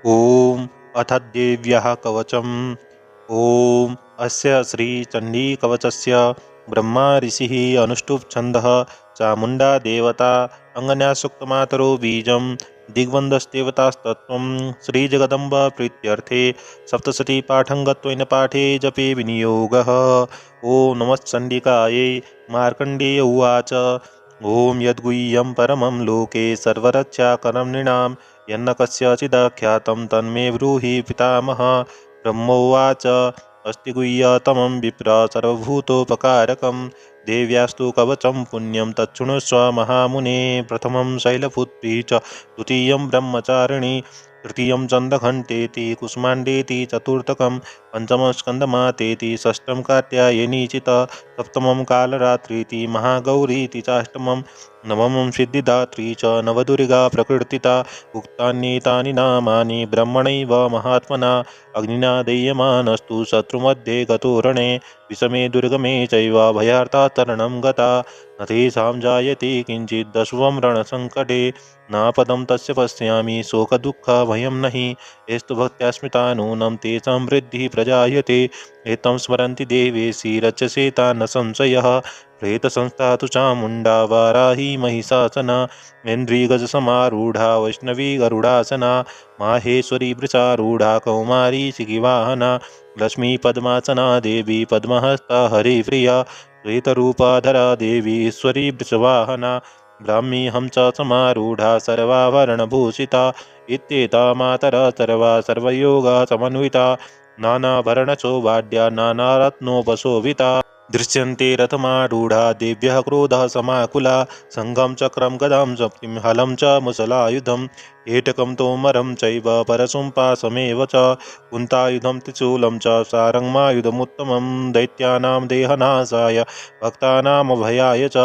ॐ अथ देव्यः कवचम्। ॐ अस्य श्रीचण्डीकवचस्य ब्रह्मा ऋषिः अनुष्टुप् छन्दः चामुण्डा देवता अङ्गन्यासूक्तमातरो बीजं दिग्बन्धस्देवतास्तत्त्वं श्रीजगदम्बा प्रीत्यर्थे सप्तशतीपाठं पाठे जपे विनियोगः। ॐ नमश्चण्डिकायै। मार्कण्डेय उवाच। ॐ यद्गुह्यं परमं लोके सर्वरक्षाकरं नृणां यन्न कस्यचिदाख्यातं तन्मे ब्रूहि पितामह। ब्रह्मोवाच। अस्ति गुह्यतमं विप्र सर्वभूतोपकारकं देव्यास्तु कवचं पुण्यं तच्छृणुष्व महामुने। प्रथमं शैलपुत्री च द्वितीयं ब्रह्मचारिणी तृतीयं चन्द्रघण्टेति कुष्माण्डेति चतुर्थकं पञ्चमं स्कन्दमातेति षष्ठं कात्यायनी चित सप्तमं कालरात्रीति महागौरीति चाष्टमं नवमं सिद्धिदात्री च नवदुर्गा प्रकृतिता। उक्तान्येतानि नामानि ब्रह्मणैव महात्मना अग्निना दह्यमानस्तु शत्रुमध्ये गतोरणे विषमे दुर्गमे चैव भयार्ता तरणं गता न तेषां जायते किञ्चिदश्वं रणसङ्कटे नापदं तस्य पश्यामि शोकदुःखभयं नहि यस्तु भक्त्या स्मृता नूनं तेषां वृद्धिः प्रजायते एतं स्मरन्ति देवेशि रचसे तान् न संशयः प्रेतसंस्था तु चामुण्डा वाराही महिषासना इन्द्रियगजसमारूढा वैष्णवी गरुडासना माहेश्वरी वृषारूढा कौमारी शिखिवाहना लक्ष्मी पद्मासना देवी पद्महस्ता हरिप्रिया श्वेतरूपाधरा देवी ईश्वरी वृषवाहना ब्राह्मी हंस समारूढ़ा सर्वाभरणभूषिता इत्येता मातरा सर्वा सर्वयोगा समन्विता नानाभरणशोभाढ्या नानारत्नोपशोभिता दृश्यन्ते रथमारूढ़ा देव्यः क्रोधः समाकुला संघं चक्रं गदां शक्तिं हलं च मुसलायुधम् एटकं तोमरं चैव परशुं पाशमेव च कुन्तायुधं त्रिशूलं च सारङ्गमायुधमुत्तमं दैत्यानां देहनाशाय भक्तानामभयाय च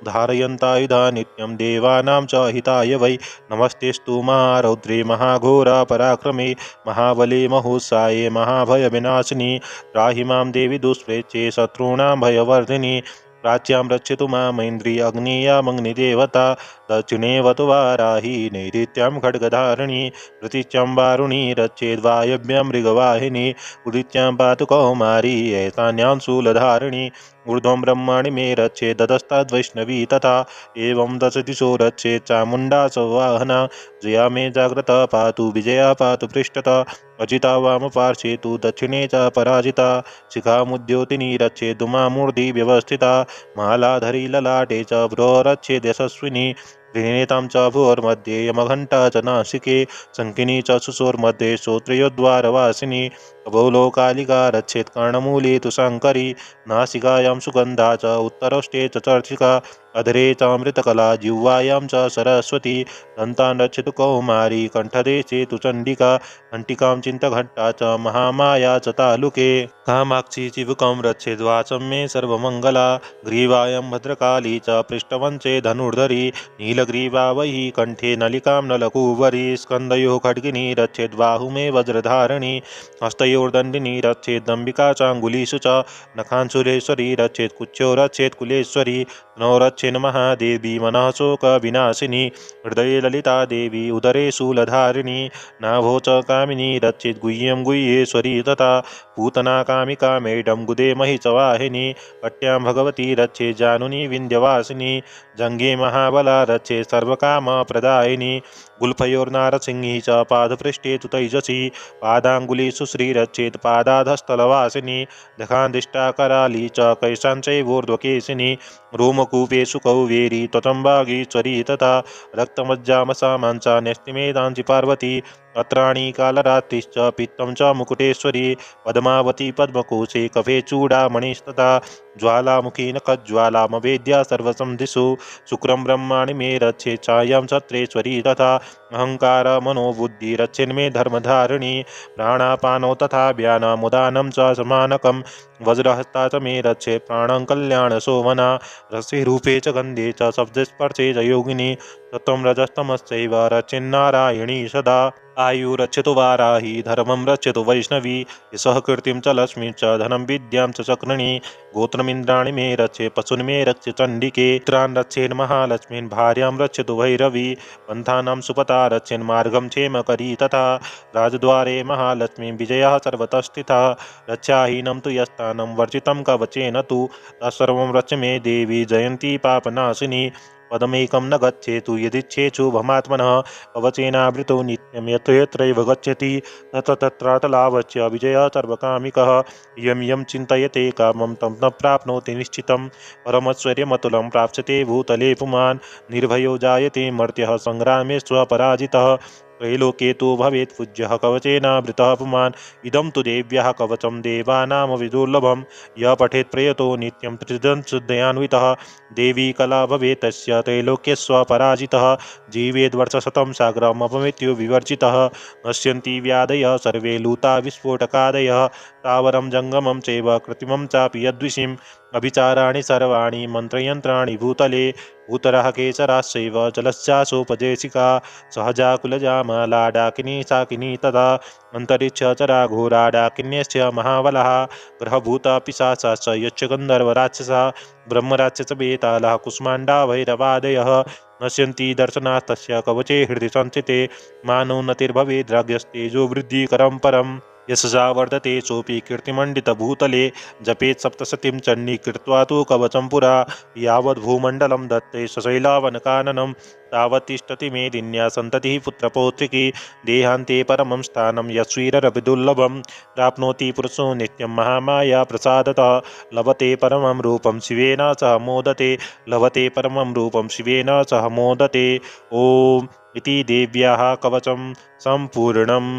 धारयन्तायुधा नित्यं देवानां च हिताय वै नमस्तेस्तु महारौद्रे महाघोरा पराक्रमे महाबले महोत्साये महाभयविनाशिनी त्राहि मां देवी दुष्प्रेच्ये शत्रूणां भयवर्धिनी प्राच्यां रक्षतु मामेन्द्रिय अग्नेयामग्निदेवता दक्षिणे वतु वाराही नैऋत्यां खड्गधारिणी प्रतीच्यां वारुणी रक्षेद्वायव्यां मृगवाहिनी उदित्यां पातु कौमारी ऐतान्यां शूलधारिणी ऊर्ध्वं ब्रह्माणि मे रक्षे ददस्ताद्वैष्णवी तथा एवं दशदिशो रक्षे चामुण्डा सवाहना जया मे जाग्रता पातु विजया पातु पृष्ठतः अजिता वामपार्श्वे तु दक्षिणे च पराजिता शिखामुद्योतिनी रक्षे दुमामूर्धि व्यवस्थिता मालाधरी ललाटे च बृहरक्षेद यशस्विनी त्रिनेतां च भुवर्मध्ये यमघण्टा च नासिके शङ्किनी च सुषोर्मध्ये श्रोत्रयोद्वारवासिनी कबौलोकालिका रक्षेत् कर्णमूले तु शङ्करी नासिकायां सुगन्धा च उत्तरोष्टे च चर्चिका अधरे चामृतकला जिह्वायां च सरस्वती दन्तान् रक्षतु कौमारी कण्ठदेशे तु चण्डिका घण्टिकां चिन्तघट्टा च महामाया च तालुके कामाक्षी चिबुकं रक्षेद्वाचं मे सर्वमङ्गला ग्रीवायां भद्रकाली च पृष्ठवंशे धनुर्धरी नीलग्रीवा वही कण्ठे नलिकां नलकूवरी स्कन्दयोः खड्गिनी रक्षेद्बाहु मे वज्रधारिणी हस्तयोर्दण्डिनी रक्षेदम्बिका चाङ्गुलीषु च नखांसुरेश्वरी रक्षेत् कुच्यो रक्षेत् कुलेश्वरी नो रक्षेन् महादेवी मनः शोकविनाशिनी हृदये ललिता देवी उदरे शूलधारिणी नाभो च कामिनी रक्षेत् गुह्यं गुह्येश्वरी तथा पूतना कामिका मेढं गुदे महि च वाहिनी कट्यां भगवती रक्षे जानुनी विन्ध्यवासिनी जङ्गे महाबला रक्षे सर्वकामप्रदायिनी गुल्फयोर्नारसिंही च पादपृष्ठे तु तैजसी पादाङ्गुलीषु श्रीरक्षेत् पादाधस्थलवासिनी दखान्दिष्टा कराली च कैशाञ्चैवोर्ध्वकेशिनी रोमकूपेषु कौवेरी त्वचम्बागीश्वरी तथा रक्तमज्जामसामांसा न्यस्तिमेदांसि पार्वती अत्राणी कालरात्रिश्च पित्तं च मुकुटेश्वरी पद्मावती पद्मकोशे कफे चूडामणिस्तथा ज्वालामुखी नखज्वालामवेद्या सर्वसंधिषु शुक्रं ब्रह्माणि मे रक्षे छायां छत्रेश्वरी तथा अहंकार मनोबुद्धि रक्षेन्मे धर्मधारिणी प्राणापानौ तथा व्यानमुदानं च समानकं वज्रहस्ता च मे रक्षे प्राणं कल्याणशोभना रसिरूपे च गन्धे च शब्दस्पर्शे च योगिनी तत्त्वं रजस्तमश्चैव रचिन्नारायणी सदा आयुरक्षतु वाराही धर्मं रक्षतु वैष्णवी यशः कीर्तिं च लक्ष्मीं च धनं विद्यां च चक्रिणी गोत्रमिन्द्राणि मे रक्षे पशून् मे रक्ष चण्डिके पुत्रान् रक्षेन् महालक्ष्मीन् भार्यां रक्षतु भैरवी पन्थानां सुपता रक्षेन् मार्गं क्षेमकरी तथा राजद्वारे महालक्ष्मी विजयः सर्वतस्थितः रक्षाहीनं तु यस्थानं वर्जितं कवचेन तु तत्सर्वं रक्ष मे देवी जयन्ती पापनाशिनी पदमेकं न गच्छेतु यदिच्छेषु भमात्मनः कवचेनावृतो नित्यं यत्र यत्रैव गच्छति तत्र तत्रातलावच्य विजयः सर्वकामिकः यं यं चिन्तयते कामं तं न प्राप्नोति निश्चितं परमैश्वर्यमतुलं प्राप्स्यते भूतले पुमान् निर्भयो जायते मर्त्यः सङ्ग्रामे स्वपराजितः त्रैलोके तु भवेत् पूज्यः कवचेनावृतः पुमान् इदं तु देव्याः कवचं देवानामपि दुर्लभं यः पठेत् प्रयतो नित्यं त्रिदन्तशुद्धयान्वितः देवी कला भवेत् तस्य त्रैलोक्यस्वपराजितः जीवेद्वर्षशतं सागरमपमृत्यु विवर्जितः नश्यन्ति व्याधयः सर्वे लूता विस्फोटकादयः स्थावरं जङ्गमं चैव कृत्रिमं चापि यद्विषिम् अभिचाराणि सर्वाणि मन्त्रयन्त्राणि भूतले भूतरः केसराश्चैव जलश्चासोपदेशिका सहजाकुलजा मलाडाकिनी शाकिनी तथा अन्तरिक्षचरा घोरा डाकिन्यश्च महाबलः ग्रहभूता पिशाचाश्च यश्च गन्धर्वराक्षसः ब्रह्मराक्षसवेतालः कुष्माण्डा भैरवादयः नश्यन्ति दर्शनास्तस्य कवचे हृदि संस्थिते मानोन्नतिर्भवेद्राज्यस्तेजो वृद्धिकरं परम् यशसा वर्धते सोऽपि कीर्तिमण्डितभूतले जपेत् सप्तशतीं चण्डी कृत्वा तु कवचं पुरा यावद्भूमण्डलं दत्ते सशैलावनकाननं तावत् तिष्ठति मेदिन्या सन्ततिः पुत्रपौत्रिकी देहान्ते परमं स्थानं यस्वीररविदुर्लभं प्राप्नोति पुरुषो नित्यं महामाया प्रसादतः लभते परमं रूपं शिवेन सह मोदते लभते परमं रूपं शिवेन सह मोदते। ॐ इति देव्याः कवचं सम्पूर्णम्।